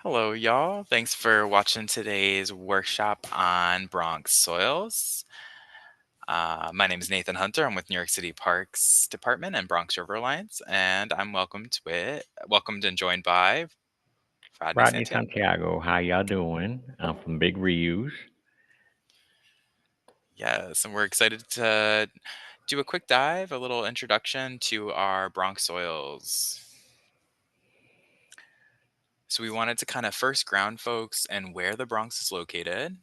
Hello, y'all. Thanks for watching today's workshop on Bronx Soils. My name is Nathan Hunter. I'm with New York City Parks Department and Bronx River Alliance, and I'm welcomed and joined by Rodney Rodney Santiago. Santiago, how y'all doing? I'm from Big Reuse. Yes, and we're excited to do a quick dive, a little introduction to our Bronx Soils. So we wanted to kind of first ground folks and where the Bronx is located.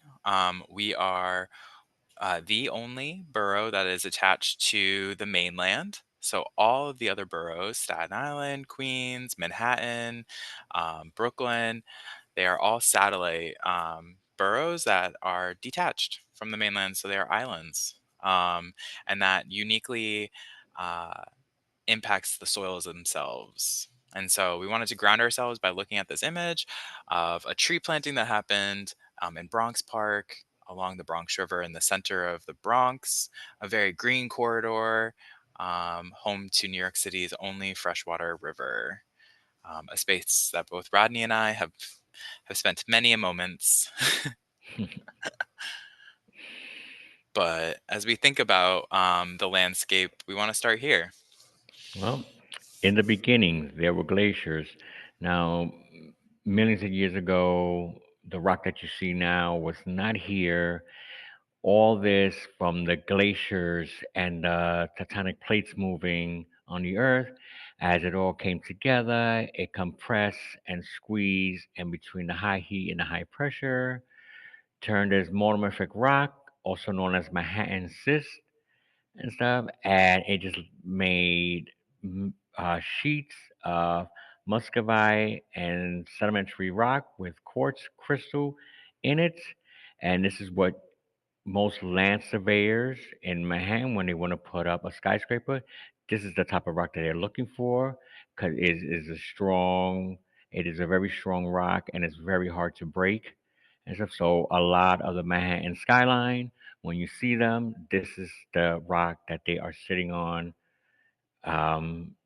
We are the only borough that is attached to the mainland. So all of the other boroughs, Staten Island, Queens, Manhattan, Brooklyn, they are all satellite boroughs that are detached from the mainland. So they are islands. And that uniquely uh, impacts the soils themselves. And so we wanted to ground ourselves by looking at this image of a tree planting that happened in Bronx Park along the Bronx River in the center of the Bronx, a very green corridor, home to New York City's only freshwater river, a space that both Rodney and I have spent many a moments. But as we think about the landscape, we want to start here. Well, in the beginning, there were glaciers. Now, millions of years ago, the rock that you see now was not here. All this from the glaciers and the tectonic plates moving on the earth. As it all came together, it compressed and squeezed in between the high heat and the high pressure, turned as metamorphic rock, also known as Manhattan cyst and stuff, and it just made sheets of muscovite and sedimentary rock with quartz crystal in it. And this is what most land surveyors in Manhattan, when they want to put up a skyscraper, this is the type of rock that they're looking for because it is a strong, it is a very strong rock and it's very hard to break and stuff. So a lot of the Manhattan skyline, when you see them, this is the rock that they are sitting on.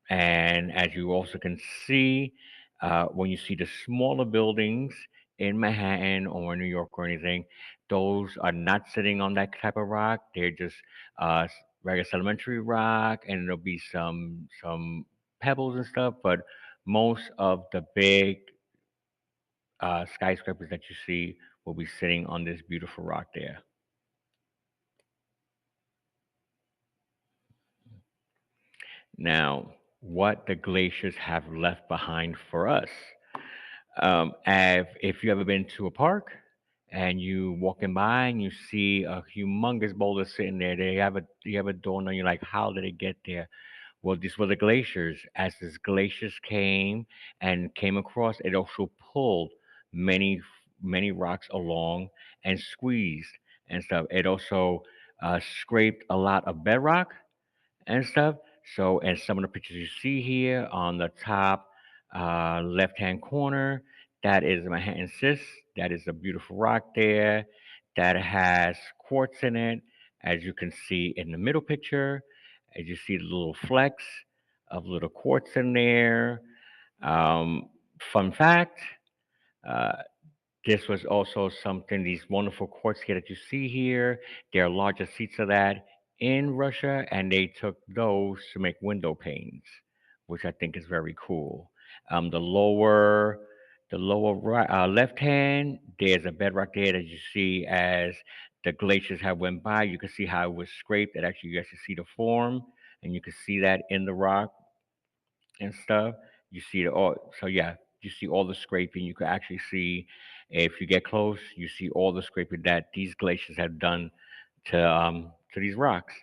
And as you also can see, when you see the smaller buildings in Manhattan or New York or anything, those are not sitting on that type of rock. They're just regular sedimentary rock, and there'll be some pebbles and stuff. But most of the big skyscrapers that you see will be sitting on this beautiful rock there. Now, what the glaciers have left behind for us. If you ever been to a park and you walking by and you see a humongous boulder sitting there, you have a dawn on you like, how did it get there? Well, these were the glaciers. As these glaciers came across, it also pulled many many rocks along and squeezed and stuff. It also scraped a lot of bedrock and stuff. So, and some of the pictures you see here on the top left hand corner, that is Manhattan Cyst. That is a beautiful rock there that has quartz in it, as you can see in the middle picture. As you see the little flecks of little quartz in there. Um, Fun fact, uh, this was also something, these wonderful quartz here that you see here, there are larger seats of that in Russia, and they took those to make window panes, which I think is very cool. Um, the lower, the lower right, left hand, there's a bedrock there that you see as the glaciers have went by. You can see how it was scraped. That actually you actually see the form, and you can see that in the rock and stuff. You see the all, so yeah, you see all the scraping. You can actually see, if you get close, you see all the scraping that these glaciers have done to these rocks.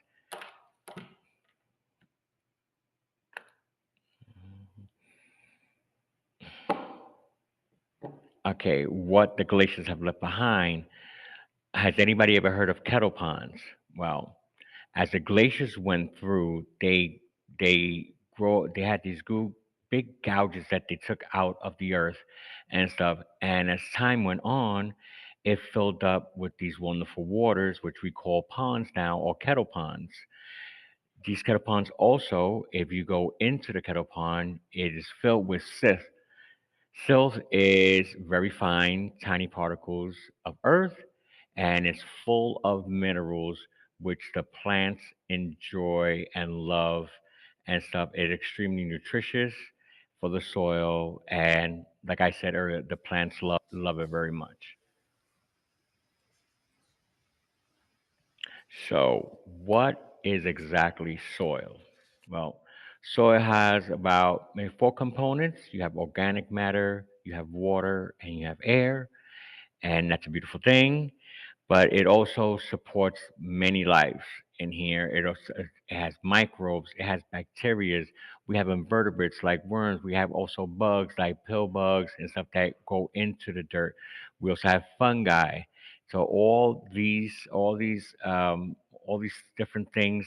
Okay, what the glaciers have left behind. Has anybody ever heard of kettle ponds? Well, as the glaciers went through, they had these big gouges that they took out of the earth and stuff. And as time went on, it filled up with these wonderful waters, which we call ponds now, or kettle ponds. These kettle ponds also, if you go into the kettle pond, it is filled with Silt is very fine, tiny particles of earth, and it's full of minerals which the plants enjoy and love and stuff. It's extremely nutritious for the soil, and like I said earlier, the plants love it very much. So, what is exactly soil? Well, soil has about maybe four components. You have organic matter, you have water, and you have air, and that's a beautiful thing. But it also supports many lives in here. It has microbes, it has bacteria. We have invertebrates like worms. We have also bugs like pill bugs and stuff that go into the dirt. We also have fungi. So all these different things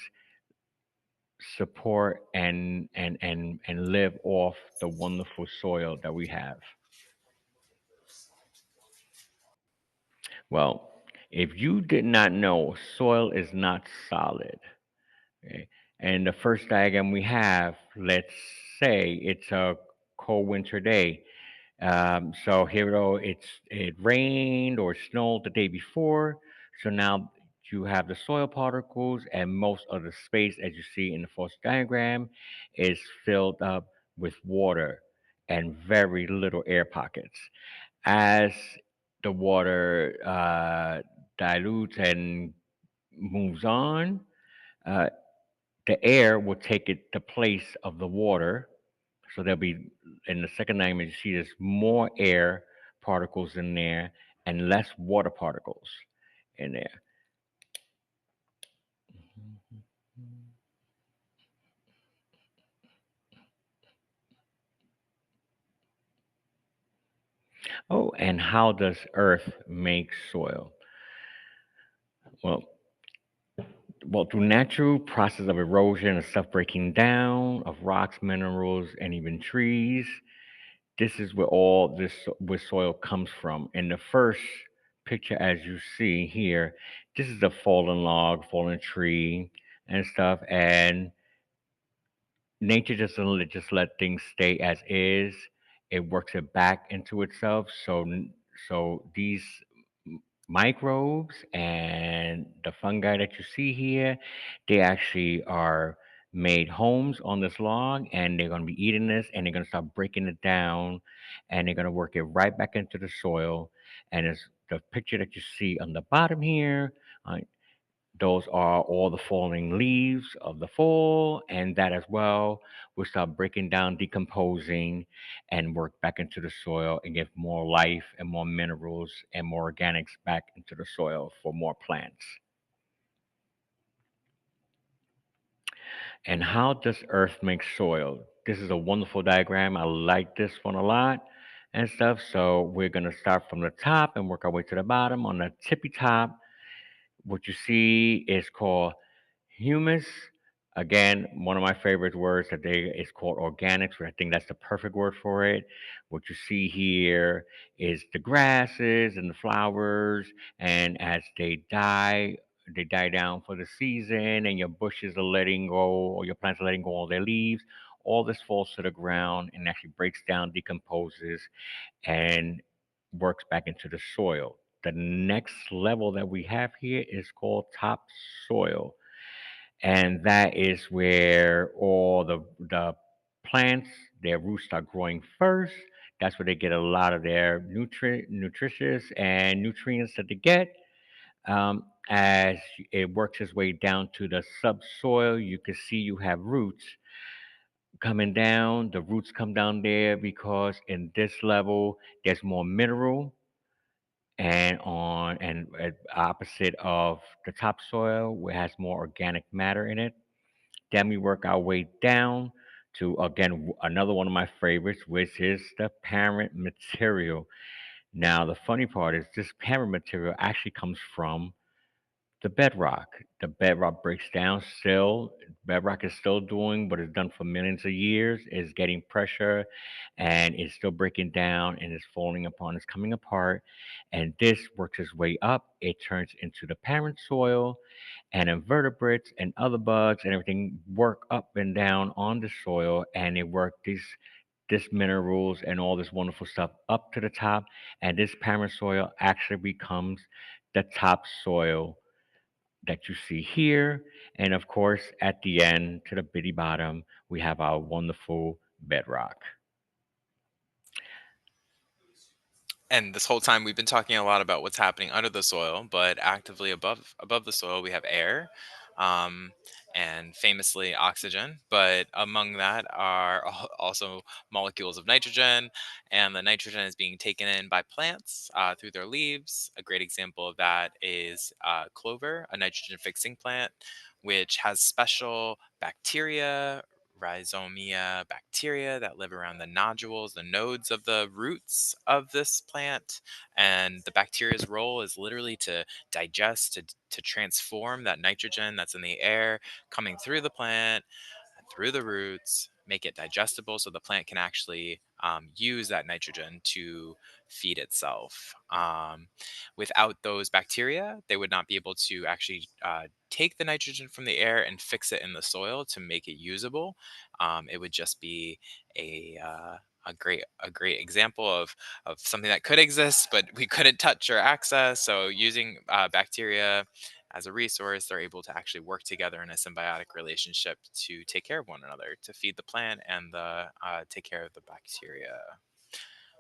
support and live off the wonderful soil that we have. Well, if you did not know, soil is not solid. Okay. And the first diagram we have, let's say it's a cold winter day. So here we go, it rained or snowed the day before. So now you have the soil particles, and most of the space, as you see in the first diagram, is filled up with water and very little air pockets. As the water dilutes and moves on, uh, the air will take the place of the water. So there'll be, in the second diagram, you see there's more air particles in there and less water particles in there. Oh, and how does Earth make soil? Well, well, through natural process of erosion and stuff breaking down of rocks, minerals, and even trees. This is where all this where soil comes from. In the first picture, as you see here, this is a fallen log, fallen tree, and stuff. And nature just doesn't just let things stay as is. It works it back into itself. So these microbes and the fungi that you see here, they actually are made homes on this log, and they're going to be eating this, and they're going to start breaking it down, and they're going to work it right back into the soil. And it's the picture that you see on the bottom here. uh, those are all the falling leaves of the fall, and that as well will start breaking down, decomposing, and work back into the soil and give more life and more minerals and more organics back into the soil for more plants. And how does Earth make soil? This is a wonderful diagram. I like this one a lot and stuff. So we're going to start from the top and work our way to the bottom. On the tippy top, what you see is called humus. Again, one of my favorite words that they is called organics, but I think that's the perfect word for it. What you see here is the grasses and the flowers, and as they die down for the season, and your bushes are letting go, or your plants are letting go all their leaves. All this falls to the ground and actually breaks down, decomposes, and works back into the soil. The next level that we have here is called topsoil, and that is where all the plants, their roots start growing first. That's where they get a lot of their nutritious and nutrients that they get. As it works its way down to the subsoil, you can see you have roots coming down. The roots come down there because in this level there's more mineral, and opposite of the topsoil, where it has more organic matter in it. Then we work our way down to, again, another one of my favorites, which is the parent material. Now, the funny part is this parent material actually comes from the bedrock. The bedrock breaks down still. Bedrock is still doing what it's done for millions of years, is getting pressure, and it's still breaking down and it's falling upon, it's coming apart. And this works its way up. It turns into the parent soil, and invertebrates and other bugs and everything work up and down on the soil, and they work this minerals and all this wonderful stuff up to the top, and this parent soil actually becomes the top soil that you see here. And of course, at the end, to the bitty bottom, we have our wonderful bedrock. And this whole time we've been talking a lot about what's happening under the soil, but actively above the soil we have air, um, and famously oxygen. But among that are also molecules of nitrogen, and the nitrogen is being taken in by plants through their leaves. A great example of that is clover, a nitrogen fixing plant, which has special bacteria, rhizomia bacteria that live around the nodules, the nodes of the roots of this plant. And the bacteria's role is literally to digest, to transform that nitrogen that's in the air coming through the plant and through the roots, make it digestible so the plant can actually use that nitrogen to feed itself. Without those bacteria, they would not be able to actually take the nitrogen from the air and fix it in the soil to make it usable. It would just be a great example of something that could exist but we couldn't touch or access. So using bacteria as a resource, they're able to actually work together in a symbiotic relationship to take care of one another, to feed the plant and the take care of the bacteria.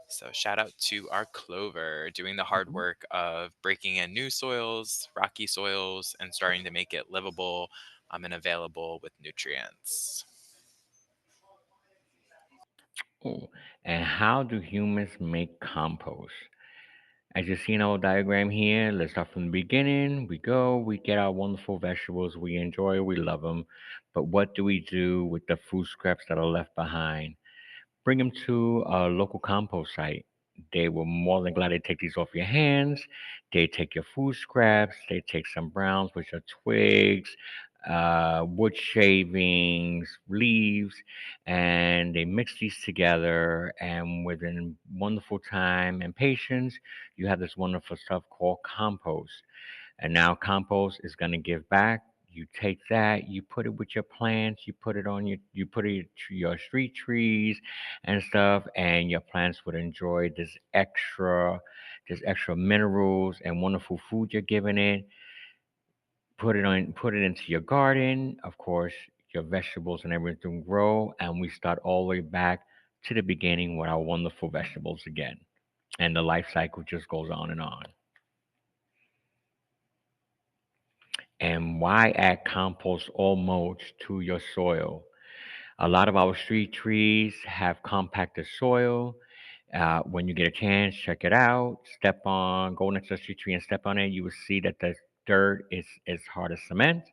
So shout out to our clover doing the hard Mhm. work of breaking in new soils, rocky soils, and starting to make it livable and available with nutrients. Oh, and how do humans make compost? As you see in our diagram here, let's start from the beginning. We go, we get our wonderful vegetables, we enjoy, we love them. But what do we do with the food scraps that are left behind? Bring them to a local compost site. They will more than gladly take these off your hands. They take your food scraps. They take some browns, which are twigs, wood shavings, leaves, and they mix these together. And within wonderful time and patience, you have this wonderful stuff called compost. And now compost is going to give back. You take that, you put it with your plants, you put it to your street trees and stuff, and your plants would enjoy this extra minerals and wonderful food you're giving it. Put it into your garden. Of course, your vegetables and everything grow, and we start all the way back to the beginning with our wonderful vegetables again. And the life cycle just goes on and on. And why add compost or mulch to your soil? A lot of our street trees have compacted soil. When you get a chance, check it out. Go next to the street tree and step on it. You will see that the dirt is hard as cement.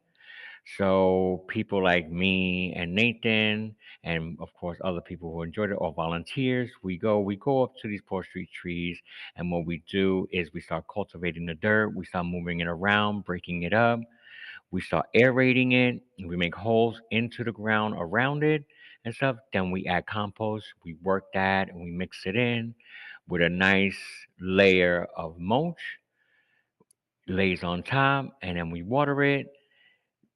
So people like me and Nathan, and of course other people who enjoyed it, or volunteers, we go up to these poor street trees, and what we do is we start cultivating the dirt. We start moving it around, breaking it up. We start aerating it. We make holes into the ground around it and stuff. Then we add compost. We work that and we mix it in with a nice layer of mulch, lays on top, and then we water it.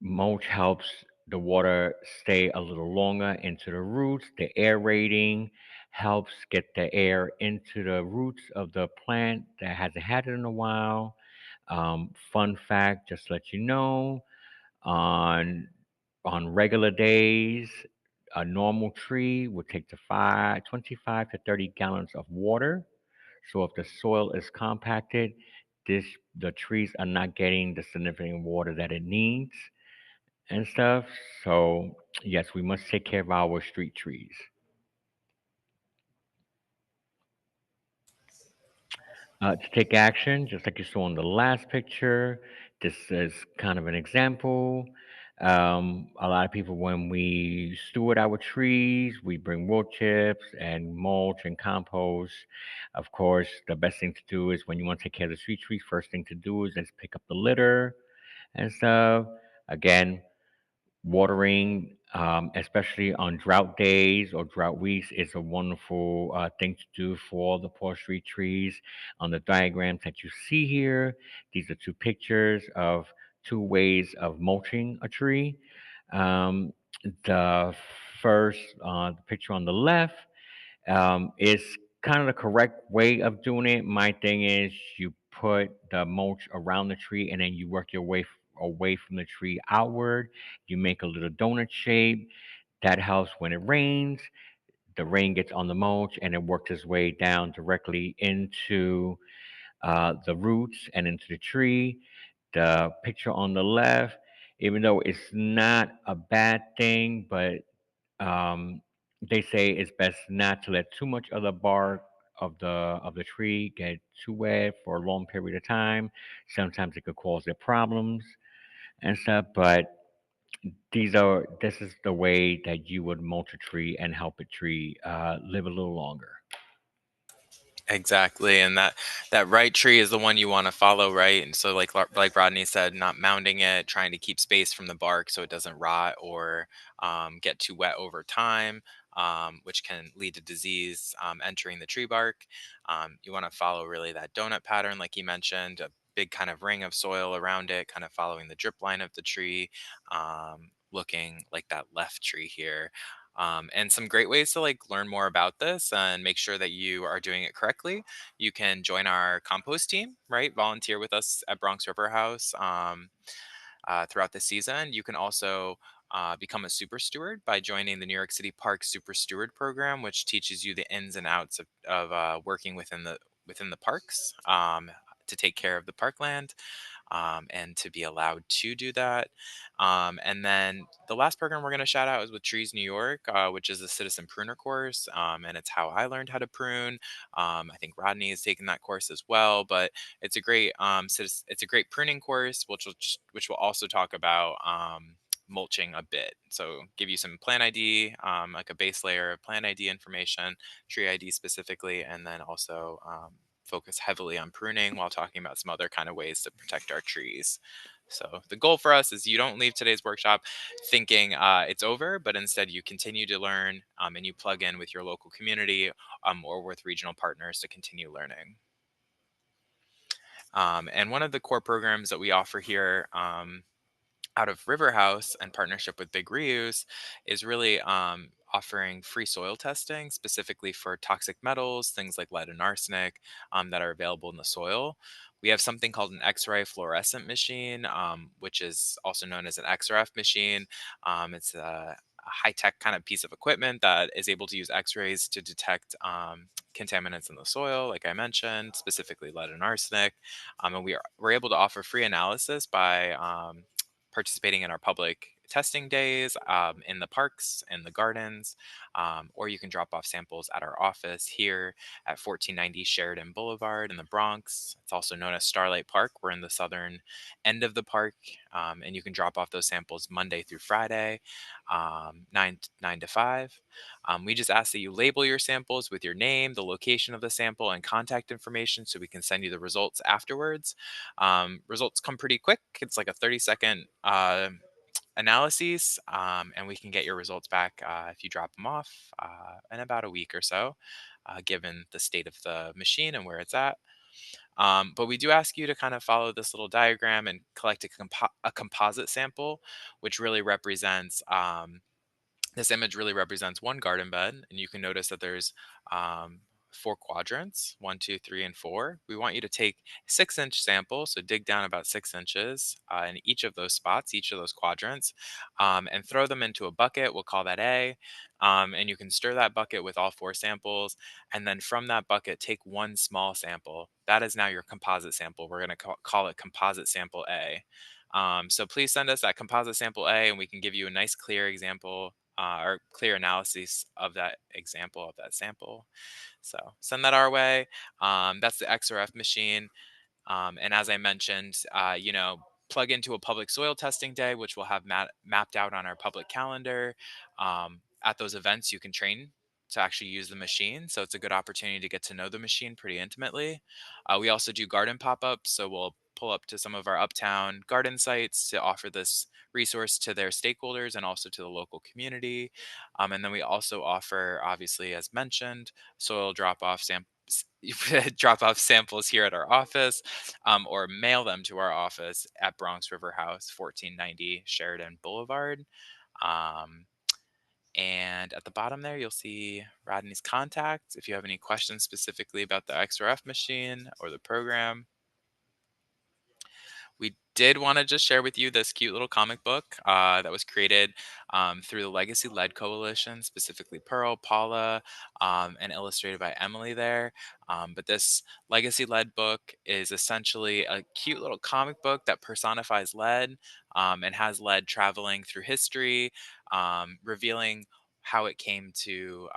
Mulch helps the water stay a little longer into the roots. The aerating helps get the air into the roots of the plant that hasn't had it in a while. Fun fact, just to let you know, on regular days, a normal tree would take 25 to 30 gallons of water. So if the soil is compacted, this the trees are not getting the significant water that it needs and stuff. So yes, we must take care of our street trees. To take action, just like you saw in the last picture, this is kind of an example. A lot of people, when we steward our trees, we bring wood chips and mulch and compost. Of course, the best thing to do is when you want to take care of the street trees, first thing to do is just pick up the litter and stuff. Again, watering, especially on drought days or drought weeks, is a wonderful thing to do for the forestry trees. On the diagrams that you see here, these are two pictures of two ways of mulching a tree. Um, the first the picture on the left, It's kind of the correct way of doing it. My thing is you put the mulch around the tree and then you work your way away from the tree outward. You make a little donut shape. That helps when it rains. The rain gets on the mulch and it works its way down directly into the roots and into the tree. The picture on the left, even though it's not a bad thing, but um, they say it's best not to let too much of the bark of the tree get too wet for a long period of time. Sometimes it could cause their problems and stuff. But this is the way that you would mulch a tree and help a tree live a little longer. Exactly, and that right tree is the one you want to follow, right? And so, like Rodney said, not mounding it, trying to keep space from the bark so it doesn't rot or get too wet over time, which can lead to disease entering the tree bark. You want to follow really that donut pattern, like you mentioned, a big kind of ring of soil around it, kind of following the drip line of the tree, looking like that left tree here. And some great ways to like learn more about this and make sure that you are doing it correctly. You can join our compost team, right? Volunteer with us at Bronx River House throughout the season. You can also become a super steward by joining the New York City Park Super Steward Program, which teaches you the ins and outs of working within the parks to take care of the parkland and to be allowed to do that. And then the last program we're going to shout out is with Trees New York, which is a citizen pruner course. And it's how I learned how to prune. I think Rodney has taken that course as well, but it's a great pruning course, which will also talk about mulching a bit. So give you some plant ID, like a base layer of plant ID information, tree ID specifically, and then also focus heavily on pruning while talking about some other kind of ways to protect our trees. So the goal for us is you don't leave today's workshop thinking it's over, but instead you continue to learn and you plug in with your local community or with regional partners to continue learning. And one of the core programs that we offer here out of River House and partnership with Big Reuse is really offering free soil testing specifically for toxic metals, things like lead and arsenic that are available in the soil. We have something called an X-ray fluorescent machine, which is also known as an XRF machine. It's a high-tech kind of piece of equipment that is able to use X-rays to detect contaminants in the soil, like I mentioned, specifically lead and arsenic. And we're able to offer free analysis by participating in our public testing days in the parks and the gardens, or you can drop off samples at our office here at 1490 Sheridan Boulevard in the Bronx. It's also known as Starlight Park. We're in the southern end of the park, and you can drop off those samples Monday through Friday, 9 to 5. We just ask that you label your samples with your name, the location of the sample, and contact information so we can send you the results afterwards. Results come pretty quick. It's like a 30-second analyses, and we can get your results back if you drop them off in about a week or so, given the state of the machine and where it's at. But we do ask you to kind of follow this little diagram and collect a composite sample, which really represents this image really represents one garden bed, and you can notice that there's um, four quadrants, 1, 2, 3, and 4. We want you to take 6-inch sample, so dig down about 6 inches in each of those spots, each of those quadrants, and throw them into a bucket. We'll call that A. And you can stir that bucket with all four samples, and then from that bucket, take one small sample. That is now your composite sample. We're going to call it composite sample A. So please send us that composite sample A, and we can give you a nice clear example or clear analysis of that example of that sample. So send that our way. That's the XRF machine. And as I mentioned, plug into a public soil testing day, which we'll have mapped out on our public calendar. At those events, you can train to actually use the machine. So it's a good opportunity to get to know the machine pretty intimately. We also do garden pop ups. So we'll pull up to some of our uptown garden sites to offer this resource to their stakeholders and also to the local community. And then we also offer, obviously, as mentioned, soil drop off drop off samples here at our office or mail them to our office at Bronx River House, 1490 Sheridan Boulevard. Um, And at the bottom there, you'll see Rodney's contact if you have any questions specifically about the XRF machine or the program. We did want to just share with you this cute little comic book that was created through the Legacy Lead Coalition, specifically Pearl, Paula, and illustrated by Emily there. But this Legacy Lead book is essentially a cute little comic book that personifies lead and has lead traveling through history, revealing how it came to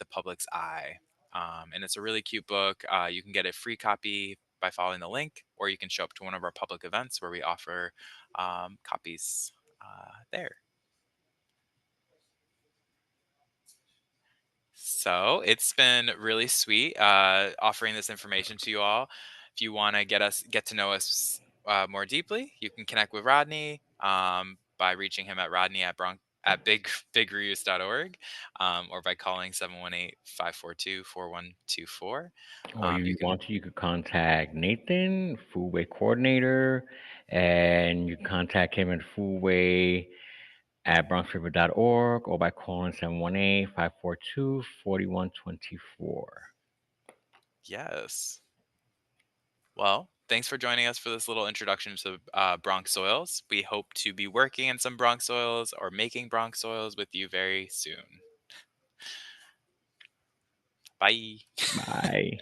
the public's eye. And it's a really cute book. You can get a free copy by following the link, or you can show up to one of our public events where we offer copies there. So it's been really sweet offering this information to you all. If you want to get to know us more deeply, you can connect with Rodney by reaching him at Rodney at bigreuse.org or by calling 718-542-4124. Or You you can want to, you could contact Nathan, Foodway coordinator, and you contact him at Foodway at bronxriver.org or by calling 718-542-4124. Yes. Well, thanks for joining us for this little introduction to Bronx Soils. We hope to be working in some Bronx Soils or making Bronx Soils with you very soon. Bye. Bye.